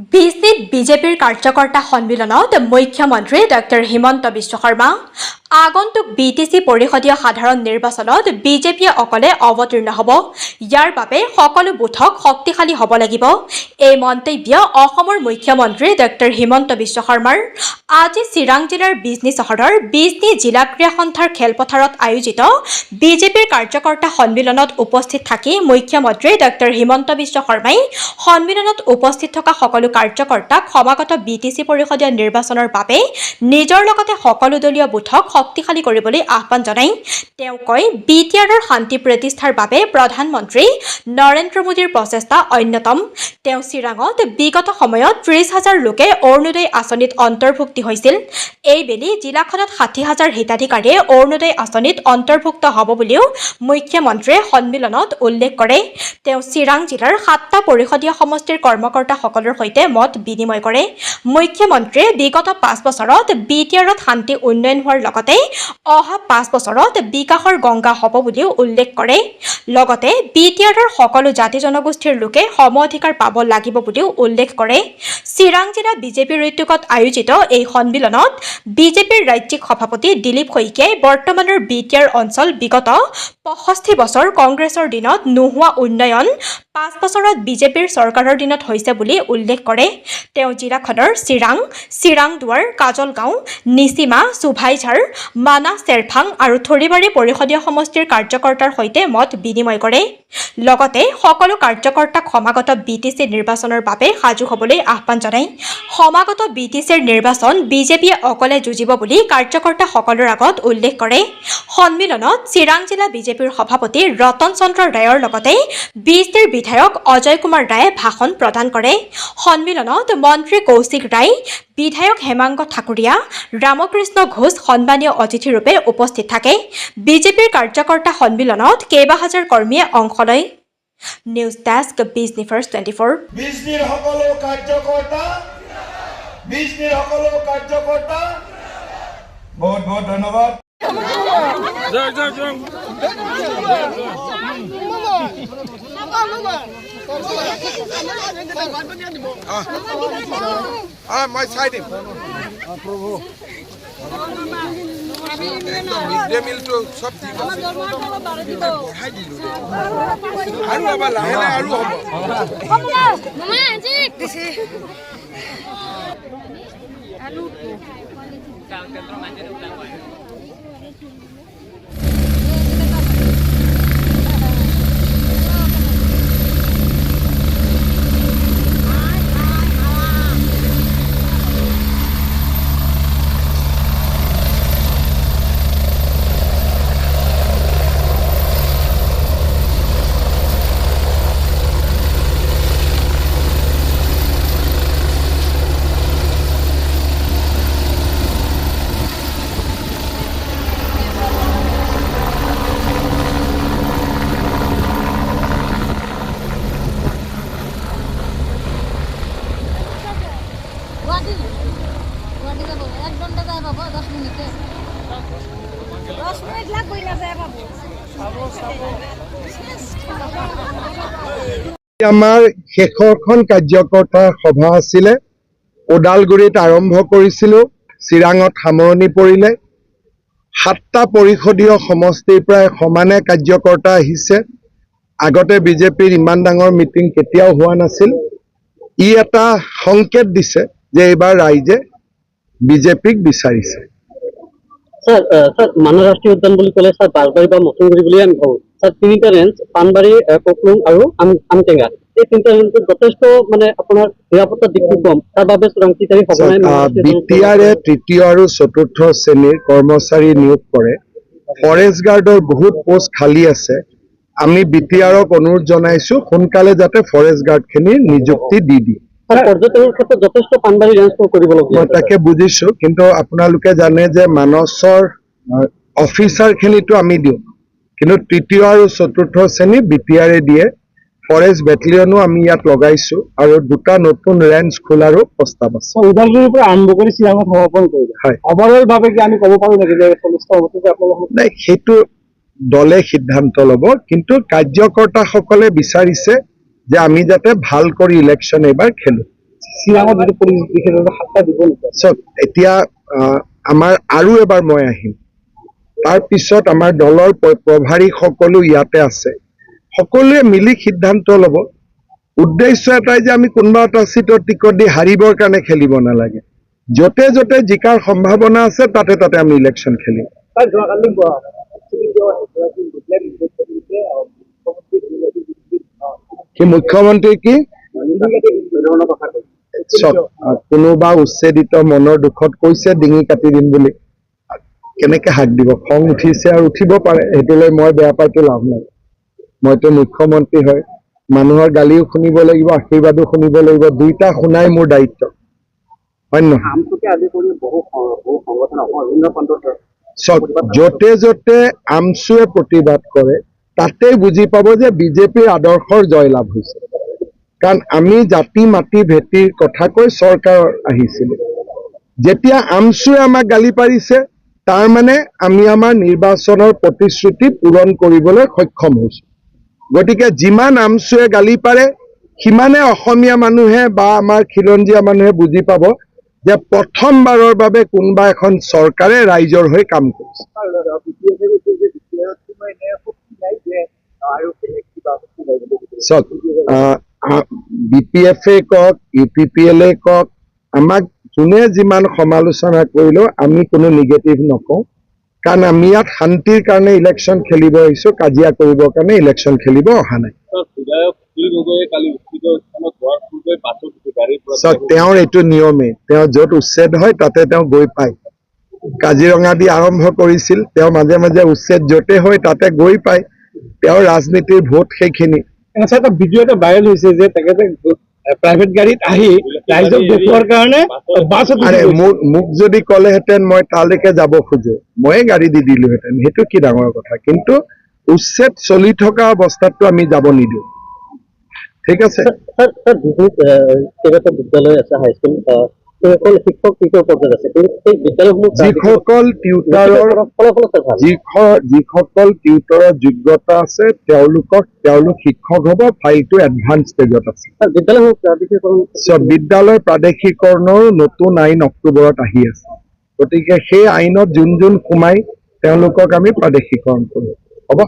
বিজেপিত বিজেপিৰ কাৰ্যকৰ্তা সন্মিলনত মুখ্যমন্ত্ৰী ডক্টৰ হিমন্ত বিশ্ব শৰ্মা আগন্তুক বিটিচি পৰিষদীয় সাধাৰণ নিৰ্বাচনত বিজেপিয়ে অকলে অৱতীৰ্ণ হ'ব। ইয়াৰ বাবে সকলো বুথক শক্তিশালী হ'ব লাগিব। এই মন্তব্য অসমৰ মুখ্যমন্ত্ৰী ডক্টৰ হিমন্ত বিশ্ব শৰ্মাৰ আজি চিৰাং জিলাৰ বিজনী চহৰৰ বিজনী জিলা ক্ৰীড়া সন্থাৰ খেলপথাৰত আয়োজিত বিজেপিৰ কাৰ্যকৰ্তা সন্মিলনত উপস্থিত থাকি মুখ্যমন্ত্ৰী ডক্টৰ হিমন্ত বিশ্ব শৰ্মাই সন্মিলনত উপস্থিত থকা সকলো কাৰ্যকৰ্তাক সমাগত বিটিচি পৰিষদীয় নিৰ্বাচনৰ বাবে নিজৰ লগতে সকলো দলীয় বুথক শক্তিশালী কৰিবলৈ আহ্বান জনায়। তেওঁ কয়, বিটিআৰৰ শান্তি প্ৰতিষ্ঠাৰ বাবে প্ৰধানমন্ত্ৰী নৰেন্দ্ৰ মোদীৰ প্ৰচেষ্টা অন্যতম। তেওঁ চিৰাঙত বিগত সময়ত 30,000 লোকে অৰুণোদয় আঁচনিত অন্তৰ্ভুক্তি হৈছিল। এইবেলি জিলাখনত 60,000 হিতাধিকাৰীয়ে অৰুণোদয় আঁচনিত অন্তৰ্ভুক্ত হ'ব বুলিও মুখ্যমন্ত্ৰীয়ে সন্মিলনত উল্লেখ কৰে। তেওঁ চিৰাং জিলাৰ 7টা পৰিষদীয় সমষ্টিৰ কৰ্মকৰ্তাসকলৰ সৈতে মত বিনিময় কৰে। মুখ্যমন্ত্ৰীয়ে বিগত 5 বছৰত বিটিআৰত শান্তি উন্নয়ন হোৱাৰ লগতে অহা 5 বছৰত বিকাশৰ গংগা হ'ব বুলিও উল্লেখ কৰে। লগতে বিটিআৰৰ সকলো জাতি জনগোষ্ঠীৰ লোকে সম অধিকাৰ পাব লাগিব বুলিও উল্লেখ কৰে। চিৰাং জিলা বিজেপিৰ উদ্যোগত আয়োজিত এই সন্মিলনত বিজেপিৰ ৰাজ্যিক সভাপতি দিলীপ শইকীয়াই বৰ্তমানৰ বিটিআৰ অঞ্চল বিগত 65 বছৰ কংগ্ৰেছৰ দিনত নোহোৱা উন্নয়ন 5 বছৰত বিজেপিৰ চৰকাৰৰ দিনত হৈছে বুলি উল্লেখ কৰে। তেওঁ জিলাখনৰ চিৰাংদুৱাৰ, কাজলগাঁও, নিচিমা, চুভাইঝাৰ, মানা, চেৰফাং আৰু থৰিবাৰী পৰিষদীয় সমষ্টিৰ কাৰ্যকৰ্তাৰ সৈতে মত বিনিময় কৰে। লগতে সকলো কাৰ্যকৰ্তাক সমাগত বিটিচি নিৰ্বাচনৰ বাবে সাজু হ'বলৈ আহ্বান জনায়। সমাগত বিটিচিৰ নিৰ্বাচন বিজেপিয়ে অকলে যুঁজিব বুলি কাৰ্যকৰ্তাসকলৰ আগত উল্লেখ কৰে। সন্মিলনত চিৰাং জিলা বিজেপিৰ সভাপতি ৰতন চন্দ্ৰ ৰায়ৰ লগতে বিজনীৰ বিধায়ক অজয় কুমাৰ ৰায়ে ভাষণ প্ৰদান কৰে। সন্মিলনত মন্ত্ৰী কৌশিক ৰায়, বিধায়ক হেমাংগ ঠাকুৰীয়া, ৰামকৃষ্ণ ঘোষ সন্মানীয় অতিথিৰূপে উপস্থিত থাকে। বিজেপিৰ কাৰ্যকৰ্তা সন্মিলনত কেইবাহাজাৰ কৰ্মীয়ে অংশ লয়। News desk, Bijni first 24। বিজনীৰ সকলো কাৰ্যকৰ্তা বহুত বহুত ধন্যবাদ। মই চাই দিম মিলটো চব ঠিক আছে, বঢ়াই দিলো আৰু এবাৰ লাহে লাহে আৰু হ'ব। আমাৰ শেষৰখন কাৰ্যকৰ্তা সভা আছিলে, ওদালগুৰিত আৰম্ভ কৰিছিলোঁ, চিৰাঙত সামৰণি পৰিলে। 7টা পৰিষদীয় সমষ্টিৰ প্ৰায় সমানে কাৰ্যকৰ্তা আহিছে। আগতে বিজেপিৰ ইমান ডাঙৰ মিটিং কেতিয়াও হোৱা নাছিল। ই এটা সংকেত দিছে যে এইবাৰ ৰাইজে বিজেপিক বিচাৰিছে। স্যাৰ মানাহ ৰাষ্ট্ৰীয় উদ্যান বুলি ক'লে স্যাৰ বাঁশবাৰী বা মচুংগুৰি বুলি আমি ভাবো। স্যাৰ 3টা ৰেঞ্জ পানবাৰী, ককলুং আৰু আমটেঙা, এই 3টা ৰেঞ্জত যথেষ্ট মানে আপোনাৰ নিৰাপত্তাৰ দিশটো কম, তাৰ বাবে চোৰাংচিকাৰী হ'ব নাই। বিটিআৰে 3য় আৰু 4ৰ্থ শ্ৰেণীৰ কৰ্মচাৰী নিয়োগ কৰে। ফৰেষ্ট গাৰ্ডৰ বহুত পোষ্ট খালী আছে। আমি বিটিআৰক অনুৰোধ জনাইছো সোনকালে যাতে ফৰেষ্ট গাৰ্ডখিনি নিযুক্তি দি দিয়ে। পৰ্যটনৰ ক্ষেত্ৰত যথেষ্ট পানবাৰী ৰেঞ্জ কৰিবলগীয়া। মই তাকে বুজিছো, কিন্তু আপোনালোকে জানে যে মানসৰ অফিচাৰখিনিতো আমি দিওঁ, কিন্তু 3য় আৰু 4ৰ্থ শ্ৰেণী বিটিআৰে দিয়ে। ফৰেষ্ট বেটেলিয়নো আমি ইয়াত লগাইছো আৰু 2টা নতুন ৰেঞ্জ খোলাৰো প্ৰস্তাৱ আছে। ওদালগুৰিৰ পৰা আৰম্ভ কৰি চিৰাঙত সমাপন কৰিলে। হয়, অভাৰঅল ভাৱে কি আমি ক'ব পাৰো নেকি যে 40টা অৱস্থিত আপোনালোক? নাই, সেইটো দলে সিদ্ধান্ত ল'ব, কিন্তু কাৰ্যকৰ্তাসকলে বিচাৰিছে যে আমি যাতে ভাল কৰি ইলেকশ্যন এবাৰ খেলো। চিৰাঙত যিটো পৰিস্থিতি সেইটো 7টা দিব নেকি? চাওক এতিয়া আমাৰ আৰু এবাৰ মই আহিম, তাৰপিছত আমাৰ দলৰ প্ৰভাৰী সকলো ইয়াতে আছে, সকলোৱে মিলি সিদ্ধান্ত ল'ব। উদ্দেশ্য এটাই যে আমি কোনোবা এটা চিটত টিকট দি হাৰিবৰ কাৰণে খেলিব নালাগে, য'তে য'তে জিকাৰ সম্ভাৱনা আছে তাতে তাতে আমি ইলেকশ্যন খেলিম। কি মুখ্যমন্ত্ৰী কি চব কোনোবা উচ্ছেদিত মনৰ দুখত কৈছে ডিঙি কাটি দিম বুলি, কেনেকে হাক দিব? খং উঠিছে আৰু উঠিব পাৰে, সেইটোলৈ মই বেয়া পাইতো লাভ নাই। মইতো মুখ্যমন্ত্ৰী হয়, মানুহৰ গালিও শুনিব লাগিব, আশীৰ্বাদো শুনিব লাগিব, দুইটা শুনাই মোৰ দায়িত্ব, হয় নহয়? চব য'তে য'তে আমচুৱে প্ৰতিবাদ কৰে তাতে বুজি পাব যে বিজেপিৰ আদৰ্শৰ জয়লাভ হৈছে। কাৰণ আমি জাতি মাটি ভেটিৰ কথা কৈ চৰকাৰত আহিছিলোঁ, যেতিয়া আমচুৱে আমাক গালি পাৰিছে তাৰ মানে আমি আমাৰ নিৰ্বাচনৰ প্ৰতিশ্ৰুতি পূৰণ কৰিবলৈ সক্ষম হৈছোঁ। গতিকে যিমান আমচুৱে গালি পাৰে সিমানে অসমীয়া মানুহে বা আমাৰ খিলঞ্জীয়া মানুহে বুজি পাব যে প্ৰথমবাৰৰ বাবে কোনোবা এখন চৰকাৰে ৰাইজৰ হৈ কাম কৰিছে। চাওক BPF-এ কওক, UPPL-এ কওক, আমাক যোনে যিমান সমালোচনা কৰিলেও আমি কোনো নিগেটিভ নকওঁ, কাৰণ আমি ইয়াত শান্তিৰ কাৰণে ইলেকশ্যন খেলিব আহিছোঁ, কাজিয়া কৰিবৰ কাৰণে ইলেকশ্যন খেলিব অহা নাই। চাওক তেওঁৰ এইটো নিয়মেই, তেওঁ য'ত উচ্ছেদ হয় তাতে তেওঁ গৈ পায়। কাজিৰঙা দি আৰম্ভ কৰিছিল, তেওঁ মাজে মাজে উচ্ছেদ য'তে হয় তাতে গৈ পায়, তেওঁৰ ৰাজনীতিৰ ভোট সেইখিনি। এটা ভিডিঅ' এটা ভাইৰেল হৈছে যে তেখেতে প্ৰাইভেট গাড়ীত আহি ৰাইজক দেখুৱাৰ কাৰণে আৰে মোক যদি ক'লেহেঁতেন মই তালৈকে যাব খোজো, ময়ে গাড়ী দি দিলোহেঁতেন, সেইটো কি ডাঙৰ কথা। কিন্তু উচ্ছেদ চলি থকা অৱস্থাতটো আমি যাব নিদিওঁ, ঠিক আছে? কেইবাটা বিদ্যালয় আছে, হাইস্কুল, শিক্ষক পৰ্যায়ত আছে, সেই বিদ্যালয়সমূহ যিসকল টিউটৰৰ যোগ্যতা আছে তেওঁলোক শিক্ষক হ'ব, ফাইলটো এডভান্স ষ্টেজত আছে। বিদ্যালয় প্ৰাদেশিকৰণৰো নতুন আইন অক্টোবৰত আহি আছে, গতিকে সেই আইনত যোন সোমাই তেওঁলোকক আমি প্ৰাদেশিকৰণ কৰোঁ, হ'ব।